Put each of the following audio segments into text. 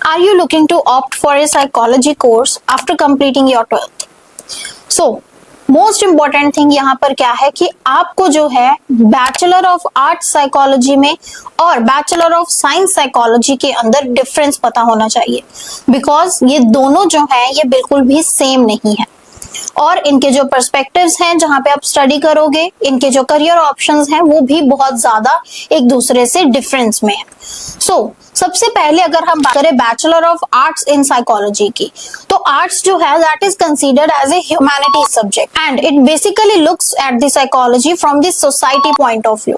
Are you looking to opt for a psychology course after completing your 12th? So, most important thing यहाँ पर क्या है कि आपको जो है बैचलर ऑफ आर्ट्स साइकोलॉजी में और बैचलर ऑफ साइंस साइकोलॉजी के अंदर डिफरेंस पता होना चाहिए, बिकॉज ये दोनों जो है ये बिल्कुल भी सेम नहीं है और इनके जो पर्सपेक्टिव्स हैं जहां पे आप स्टडी करोगे, इनके जो करियर ऑप्शंस हैं वो भी बहुत ज्यादा एक दूसरे से डिफरेंस में है। सो सबसे पहले अगर हम बात करें bachelor of arts in psychology की, तो आर्ट्स जो है that is considered as a humanities subject and it basically looks at the psychology from the society point of view.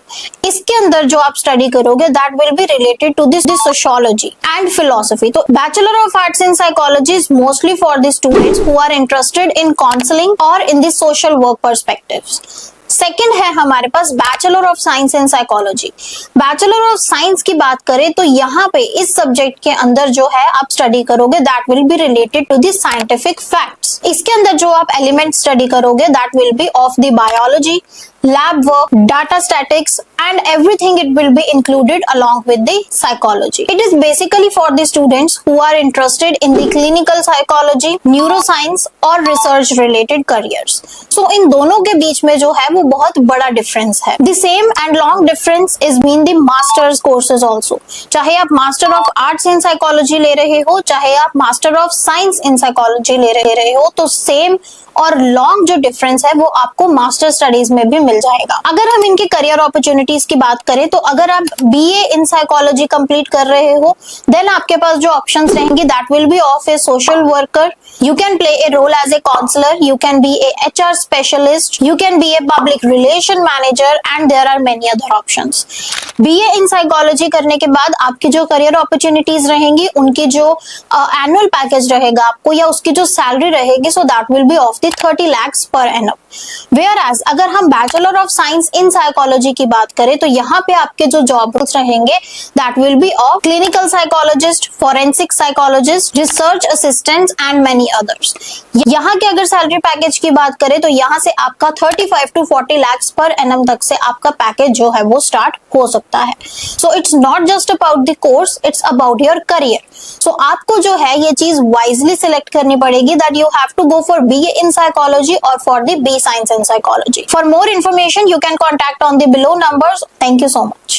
इसके अंदर जो आप स्टडी करोगे that will be related to this sociology and philosophy. तो bachelor of arts in psychology is mostly for the students who are interested in counselling और in the social work perspectives. Second है हमारे पास bachelor of science in psychology. Bachelor of science की बात करें तो यहाँ पे इस सब्जेक्ट के अंदर जो है आप स्टडी करोगे that will be related to the scientific facts. इसके अंदर जो आप एलिमेंट स्टडी करोगे that will be of the biology, lab work, data statics and everything it will be included along with the psychology. It is basically for the students who are interested in the clinical psychology, neuroscience और research related careers. So इन दोनों के बीच में जो है वो बहुत बड़ा difference है। The same and long difference is between the masters courses also. चाहे आप master of arts in psychology ले रहे हो, चाहे आप master of science in psychology ले रहे हो, तो same और लॉन्ग जो डिफरेंस है वो आपको मास्टर स्टडीज में भी मिल जाएगा। अगर हम इनके करियर अपॉर्चुनिटीज की बात करें तो अगर आप बीए इन साइकोलॉजी कंप्लीट कर रहे हो देन आपके पास जो ऑप्शंस रहेंगे that will be of A social worker, you can play a role as a counselor, you can be a HR specialist, you can be a public relation manager and there are many other options. BA in psychology करने के बाद आपकी जो career opportunities रहेंगी उनकी जो annual package रहेगा आपको या उसकी जो सैलरी रहेगी so that will be of the 30 lakhs per annum. Whereas अगर हम bachelor of science in psychology की बात करें तो यहाँ पे आपके जो जॉब रोल्स रहेंगे that will be of clinical psychologist, forensic psychologist, research assistants and many others. यहाँ के अगर सैलरी पैकेज की बात करें तो यहाँ से आपका 35 to 40 lakhs पर एनम तक से आपका पैकेज जो है वो स्टार्ट हो सकता है। So it's not just about the course, it's about your career. सो आपको जो है ये चीज वाइजली सिलेक्ट करनी पड़ेगी that you have to go for BA in psychology और for the B science in psychology. For more information you can contact on the below numbers. Thank you so much.